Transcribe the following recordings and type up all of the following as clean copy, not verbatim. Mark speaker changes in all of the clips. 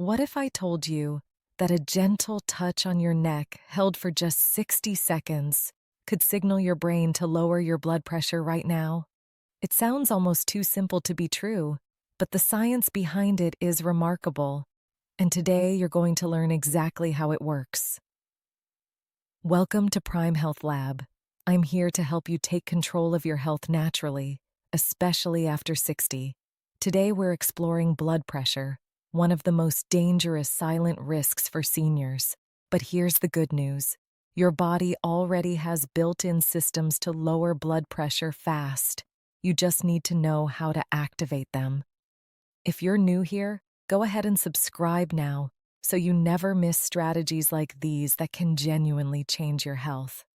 Speaker 1: What if I told you that a gentle touch on your neck, held for just 60 seconds, could signal your brain to lower your blood pressure right now? It sounds almost too simple to be true, but the science behind it is remarkable. And today you're going to learn exactly how it works. Welcome to Prime Health Lab. I'm here to help you take control of your health naturally, especially after 60. Today we're exploring blood pressure, one of the most dangerous silent risks for seniors. But here's the good news. Your body already has built-in systems to lower blood pressure fast. You just need to know how to activate them. If you're new here, go ahead and subscribe now so you never miss strategies like these that can genuinely change your health.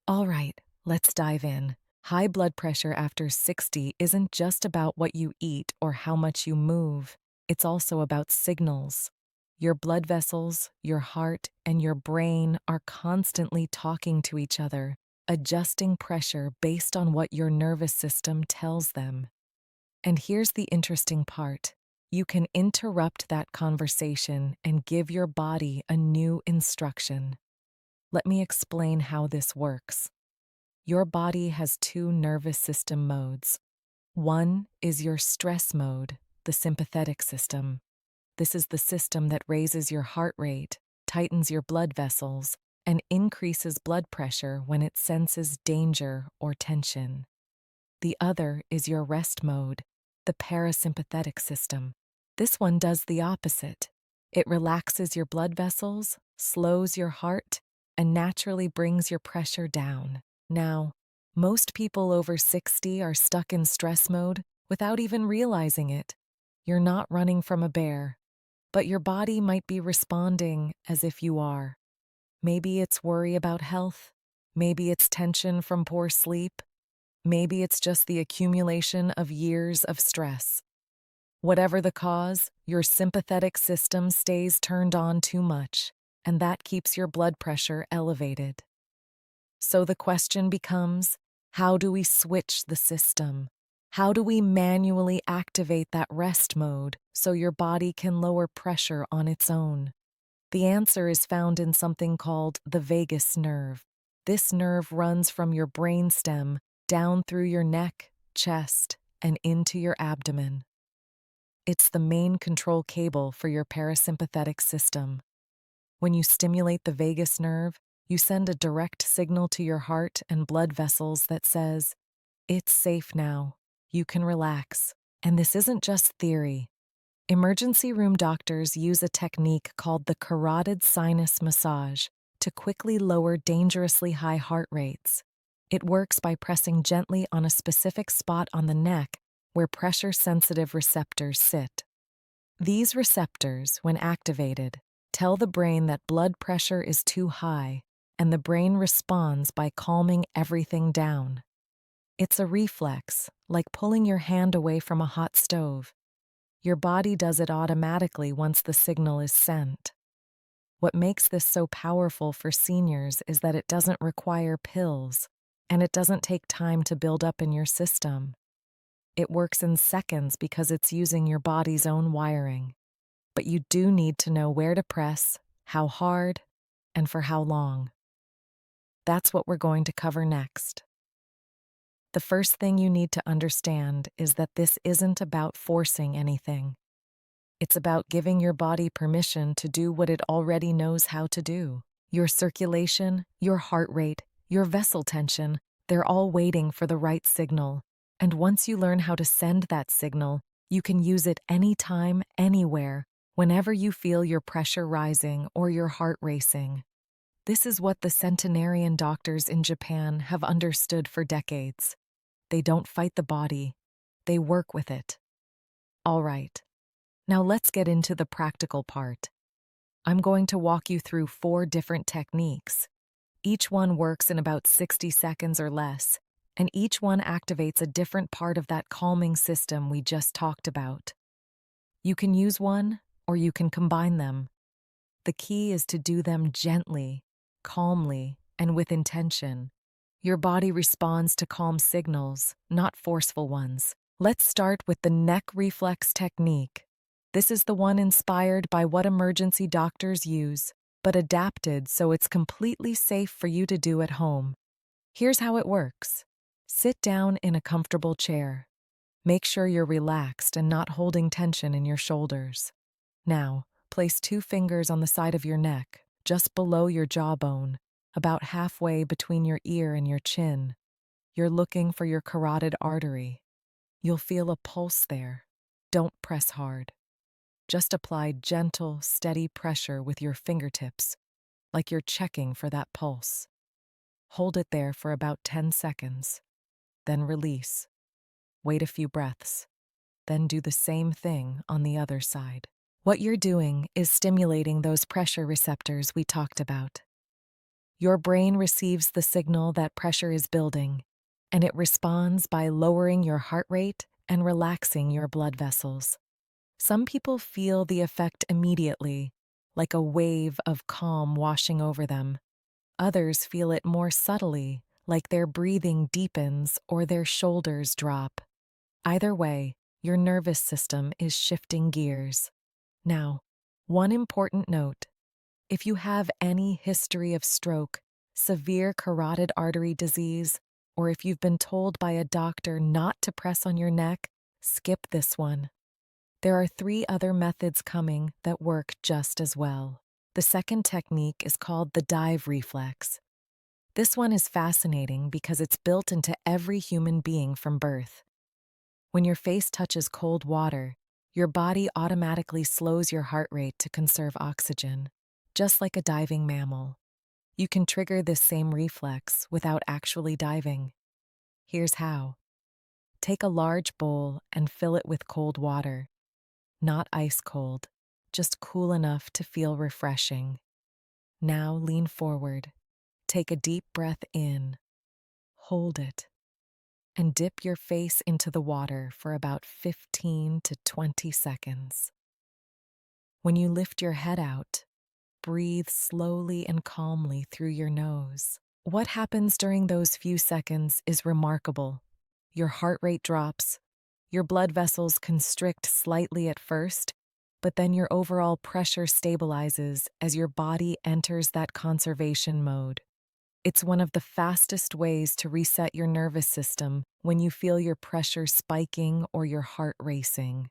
Speaker 1: All right, let's dive in. High blood pressure after 60 isn't just about what you eat or how much you move. It's also about signals. Your blood vessels, your heart, and your brain are constantly talking to each other, adjusting pressure based on what your nervous system tells them. And here's the interesting part. You can interrupt that conversation and give your body a new instruction. Let me explain how this works. Your body has two nervous system modes. One is your stress mode, the sympathetic system. This is the system that raises your heart rate, tightens your blood vessels, and increases blood pressure when it senses danger or tension. The other is your rest mode, the parasympathetic system. This one does the opposite. It relaxes your blood vessels, slows your heart, and naturally brings your pressure down. Now, most people over 60 are stuck in stress mode without even realizing it. You're not running from a bear, but your body might be responding as if you are. Maybe it's worry about health. Maybe it's tension from poor sleep. Maybe it's just the accumulation of years of stress. Whatever the cause, your sympathetic system stays turned on too much, and that keeps your blood pressure elevated. So the question becomes, how do we switch the system? How do we manually activate that rest mode so your body can lower pressure on its own? The answer is found in something called the vagus nerve. This nerve runs from your brainstem down through your neck, chest, and into your abdomen. It's the main control cable for your parasympathetic system. When you stimulate the vagus nerve, you send a direct signal to your heart and blood vessels that says, "It's safe now. You can relax." And this isn't just theory. Emergency room doctors use a technique called the carotid sinus massage to quickly lower dangerously high heart rates. It works by pressing gently on a specific spot on the neck where pressure-sensitive receptors sit. These receptors, when activated, tell the brain that blood pressure is too high, and the brain responds by calming everything down. It's a reflex, like pulling your hand away from a hot stove. Your body does it automatically once the signal is sent. What makes this so powerful for seniors is that it doesn't require pills, and it doesn't take time to build up in your system. It works in seconds because it's using your body's own wiring. But you do need to know where to press, how hard, and for how long. That's what we're going to cover next. The first thing you need to understand is that this isn't about forcing anything. It's about giving your body permission to do what it already knows how to do. Your circulation, your heart rate, your vessel tension, they're all waiting for the right signal. And once you learn how to send that signal, you can use it anytime, anywhere, whenever you feel your pressure rising or your heart racing. This is what the centenarian doctors in Japan have understood for decades. They don't fight the body, they work with it. All right, now let's get into the practical part. I'm going to walk you through 4 different techniques. Each one works in about 60 seconds or less, and each one activates a different part of that calming system we just talked about. You can use one, or you can combine them. The key is to do them gently, calmly, and with intention. Your body responds to calm signals, not forceful ones. Let's start with the neck reflex technique. This is the one inspired by what emergency doctors use, but adapted so it's completely safe for you to do at home. Here's how it works. Sit down in a comfortable chair. Make sure you're relaxed and not holding tension in your shoulders. Now, place 2 fingers on the side of your neck, just below your jawbone, about halfway between your ear and your chin. You're looking for your carotid artery. You'll feel a pulse there. Don't press hard. Just apply gentle, steady pressure with your fingertips, like you're checking for that pulse. Hold it there for about 10 seconds. Then release. Wait a few breaths. Then do the same thing on the other side. What you're doing is stimulating those pressure receptors we talked about. Your brain receives the signal that pressure is building, and it responds by lowering your heart rate and relaxing your blood vessels. Some people feel the effect immediately, like a wave of calm washing over them. Others feel it more subtly, like their breathing deepens or their shoulders drop. Either way, your nervous system is shifting gears. Now, one important note. If you have any history of stroke, severe carotid artery disease, or if you've been told by a doctor not to press on your neck, skip this one. There are 3 other methods coming that work just as well. The second technique is called the dive reflex. This one is fascinating because it's built into every human being from birth. When your face touches cold water, your body automatically slows your heart rate to conserve oxygen, just like a diving mammal. You can trigger this same reflex without actually diving. Here's how. Take a large bowl and fill it with cold water. Not ice cold, just cool enough to feel refreshing. Now lean forward. Take a deep breath in. Hold it. And dip your face into the water for about 15 to 20 seconds. When you lift your head out, breathe slowly and calmly through your nose. What happens during those few seconds is remarkable. Your heart rate drops, your blood vessels constrict slightly at first, but then your overall pressure stabilizes as your body enters that conservation mode. It's one of the fastest ways to reset your nervous system when you feel your pressure spiking or your heart racing.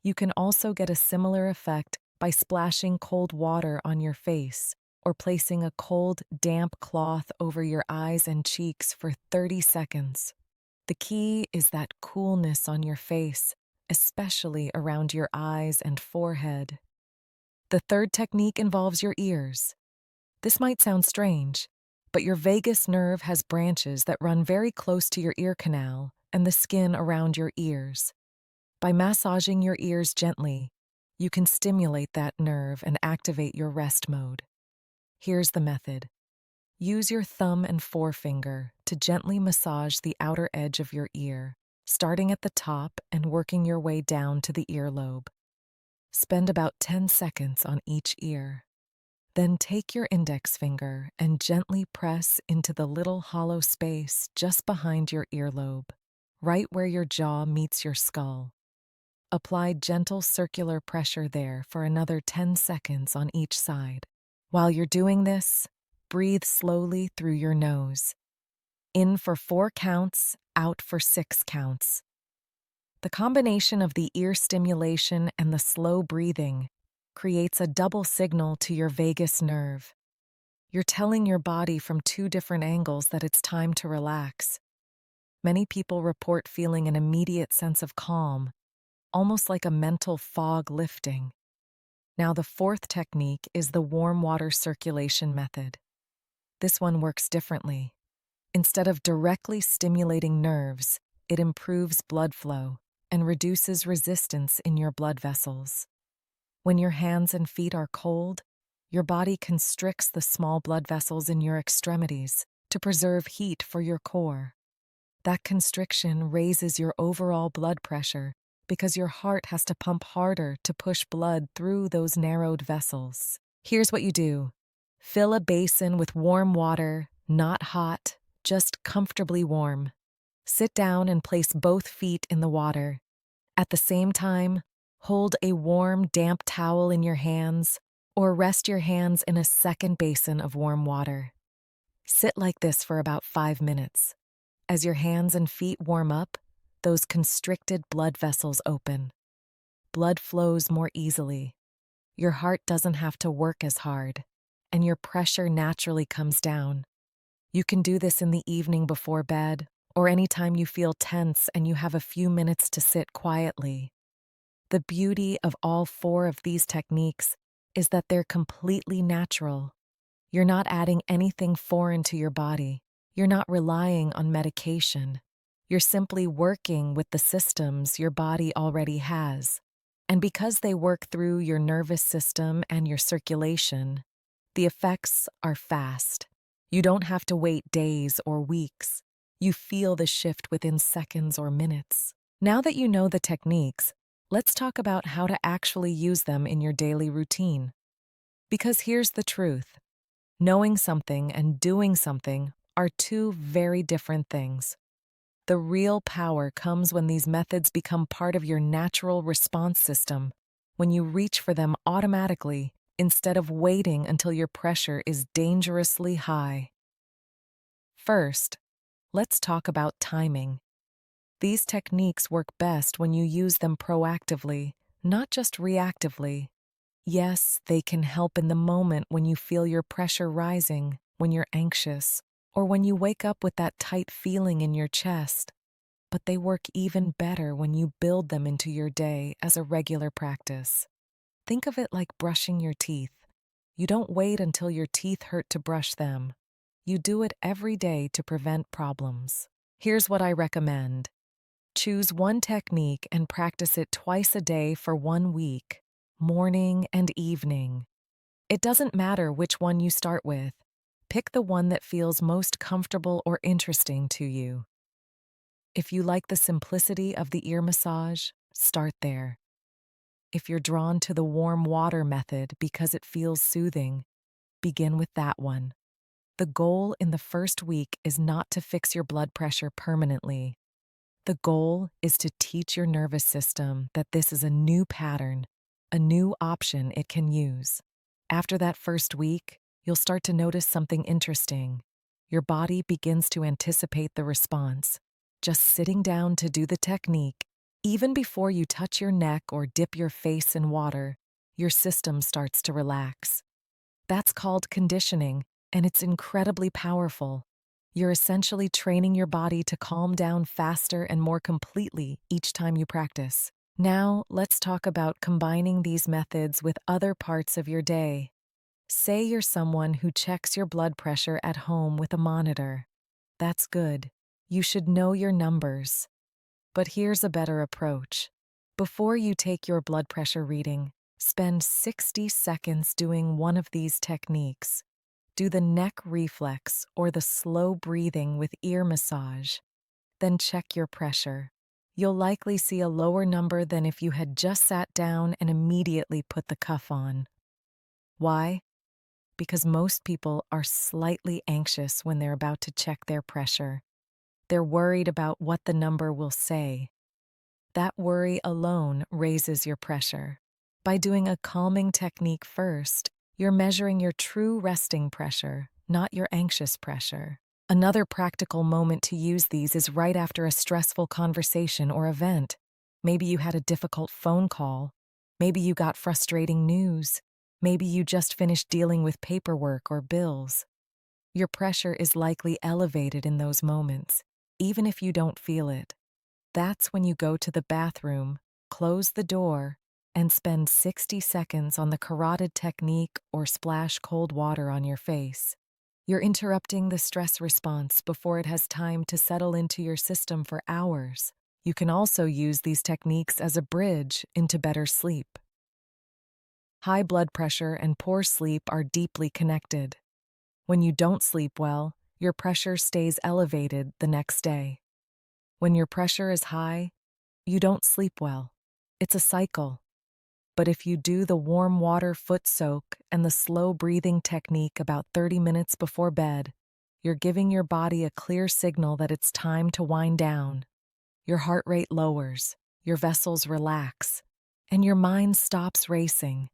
Speaker 1: You can also get a similar effect by splashing cold water on your face or placing a cold, damp cloth over your eyes and cheeks for 30 seconds. The key is that coolness on your face, especially around your eyes and forehead. The third technique involves your ears. This might sound strange, but your vagus nerve has branches that run very close to your ear canal and the skin around your ears. By massaging your ears gently, you can stimulate that nerve and activate your rest mode. Here's the method. Use your thumb and forefinger to gently massage the outer edge of your ear, starting at the top and working your way down to the earlobe. Spend about 10 seconds on each ear. Then take your index finger and gently press into the little hollow space just behind your earlobe, right where your jaw meets your skull. Apply gentle circular pressure there for another 10 seconds on each side. While you're doing this, breathe slowly through your nose. In for 4 counts, out for 6 counts. The combination of the ear stimulation and the slow breathing creates a double signal to your vagus nerve. You're telling your body from 2 different angles that it's time to relax. Many people report feeling an immediate sense of calm, almost like a mental fog lifting. Now, the fourth technique is the warm water circulation method. This one works differently. Instead of directly stimulating nerves, it improves blood flow and reduces resistance in your blood vessels. When your hands and feet are cold, your body constricts the small blood vessels in your extremities to preserve heat for your core. That constriction raises your overall blood pressure because your heart has to pump harder to push blood through those narrowed vessels. Here's what you do. Fill a basin with warm water, not hot, just comfortably warm. Sit down and place both feet in the water. At the same time, Hold a warm, damp towel in your hands, or rest your hands in a second basin of warm water. Sit like this for about 5 minutes. As your hands and feet warm up, those constricted blood vessels open. Blood flows more easily. Your heart doesn't have to work as hard, and your pressure naturally comes down. You can do this in the evening before bed, or anytime you feel tense and you have a few minutes to sit quietly. The beauty of all 4 of these techniques is that they're completely natural. You're not adding anything foreign to your body. You're not relying on medication. You're simply working with the systems your body already has. And because they work through your nervous system and your circulation, the effects are fast. You don't have to wait days or weeks. You feel the shift within seconds or minutes. Now that you know the techniques, let's talk about how to actually use them in your daily routine. Because here's the truth. Knowing something and doing something are 2 very different things. The real power comes when these methods become part of your natural response system, when you reach for them automatically instead of waiting until your pressure is dangerously high. First, let's talk about timing. These techniques work best when you use them proactively, not just reactively. Yes, they can help in the moment when you feel your pressure rising, when you're anxious, or when you wake up with that tight feeling in your chest. But they work even better when you build them into your day as a regular practice. Think of it like brushing your teeth. You don't wait until your teeth hurt to brush them. You do it every day to prevent problems. Here's what I recommend. Choose one technique and practice it twice a day for 1 week, morning and evening. It doesn't matter which one you start with. Pick the one that feels most comfortable or interesting to you. If you like the simplicity of the ear massage, start there. If you're drawn to the warm water method because it feels soothing, begin with that one. The goal in the first week is not to fix your blood pressure permanently. The goal is to teach your nervous system that this is a new pattern, a new option it can use. After that first week, you'll start to notice something interesting. Your body begins to anticipate the response. Just sitting down to do the technique, even before you touch your neck or dip your face in water, your system starts to relax. That's called conditioning, and it's incredibly powerful. You're essentially training your body to calm down faster and more completely each time you practice. Now, let's talk about combining these methods with other parts of your day. Say you're someone who checks your blood pressure at home with a monitor. That's good. You should know your numbers. But here's a better approach. Before you take your blood pressure reading, spend 60 seconds doing one of these techniques. Do the neck reflex or the slow breathing with ear massage. Then check your pressure. You'll likely see a lower number than if you had just sat down and immediately put the cuff on. Why? Because most people are slightly anxious when they're about to check their pressure. They're worried about what the number will say. That worry alone raises your pressure. By doing a calming technique first, you're measuring your true resting pressure, not your anxious pressure. Another practical moment to use these is right after a stressful conversation or event. Maybe you had a difficult phone call. Maybe you got frustrating news. Maybe you just finished dealing with paperwork or bills. Your pressure is likely elevated in those moments, even if you don't feel it. That's when you go to the bathroom, close the door, and spend 60 seconds on the carotid technique or splash cold water on your face. You're interrupting the stress response before it has time to settle into your system for hours. You can also use these techniques as a bridge into better sleep. High blood pressure and poor sleep are deeply connected. When you don't sleep well, your pressure stays elevated the next day. When your pressure is high, you don't sleep well. It's a cycle. But if you do the warm water foot soak and the slow breathing technique about 30 minutes before bed, you're giving your body a clear signal that it's time to wind down. Your heart rate lowers, your vessels relax, and your mind stops racing.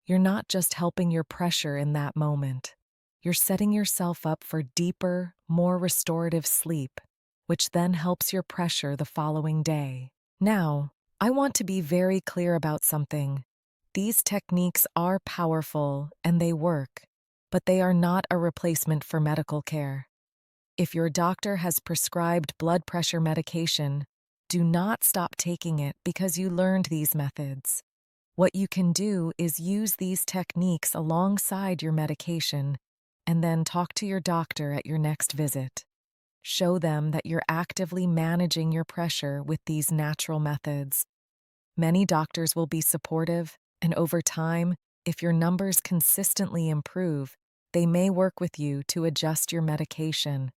Speaker 1: You're not just helping your pressure in that moment. You're setting yourself up for deeper, more restorative sleep, which then helps your pressure the following day. Now, I want to be very clear about something. These techniques are powerful and they work, but they are not a replacement for medical care. If your doctor has prescribed blood pressure medication, do not stop taking it because you learned these methods. What you can do is use these techniques alongside your medication and then talk to your doctor at your next visit. Show them that you're actively managing your pressure with these natural methods. Many doctors will be supportive, and over time, if your numbers consistently improve, they may work with you to adjust your medication.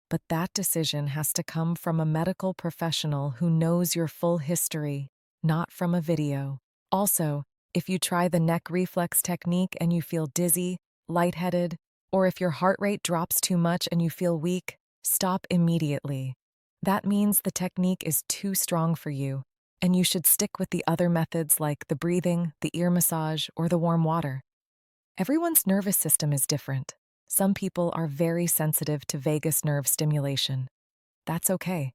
Speaker 1: But that decision has to come from a medical professional who knows your full history, not from a video. Also, if you try the neck reflex technique and you feel dizzy, lightheaded, or if your heart rate drops too much and you feel weak, stop immediately. That means the technique is too strong for you, and you should stick with the other methods like the breathing, the ear massage, or the warm water. Everyone's nervous system is different. Some people are very sensitive to vagus nerve stimulation. That's okay.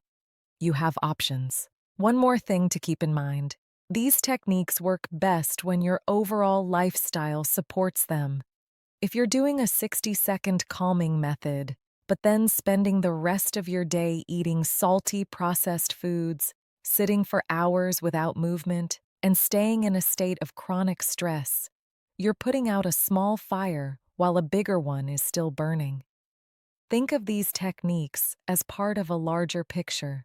Speaker 1: You have options. One more thing to keep in mind. These techniques work best when your overall lifestyle supports them. If you're doing a 60-second calming method, but then spending the rest of your day eating salty processed foods, sitting for hours without movement, and staying in a state of chronic stress, you're putting out a small fire while a bigger one is still burning. Think of these techniques as part of a larger picture.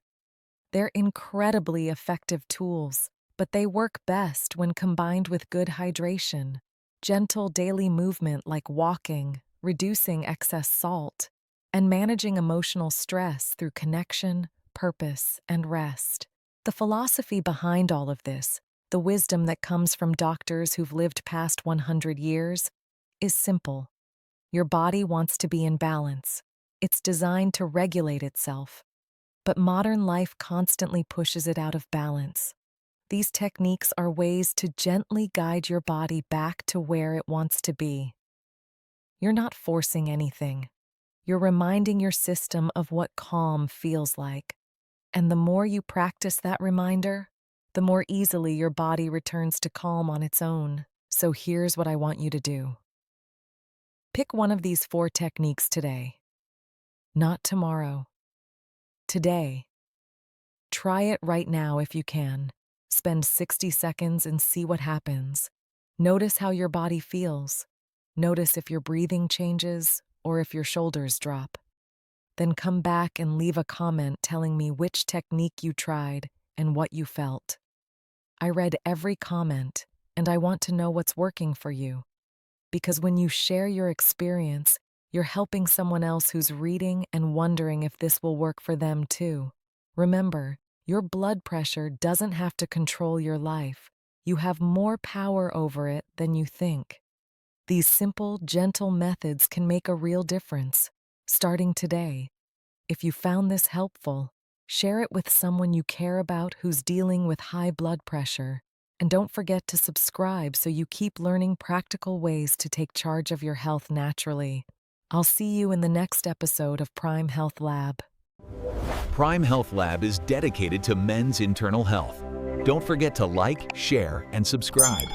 Speaker 1: They're incredibly effective tools, but they work best when combined with good hydration, gentle daily movement like walking, reducing excess salt, and managing emotional stress through connection, purpose, and rest. The philosophy behind all of this, the wisdom that comes from doctors who've lived past 100 years, is simple. Your body wants to be in balance. It's designed to regulate itself. But modern life constantly pushes it out of balance. These techniques are ways to gently guide your body back to where it wants to be. You're not forcing anything. You're reminding your system of what calm feels like. And the more you practice that reminder, the more easily your body returns to calm on its own. So here's what I want you to do. Pick one of these 4 techniques today. Not tomorrow. Today. Try it right now if you can. Spend 60 seconds and see what happens. Notice how your body feels. Notice if your breathing changes or if your shoulders drop. Then come back and leave a comment telling me which technique you tried and what you felt. I read every comment, and I want to know what's working for you. Because when you share your experience, you're helping someone else who's reading and wondering if this will work for them too. Remember, your blood pressure doesn't have to control your life. You have more power over it than you think. These simple, gentle methods can make a real difference, starting today. If you found this helpful, share it with someone you care about who's dealing with high blood pressure. And don't forget to subscribe so you keep learning practical ways to take charge of your health naturally. I'll see you in the next episode of Prime Health Lab.
Speaker 2: Prime Health Lab is dedicated to men's internal health. Don't forget to like, share, and subscribe.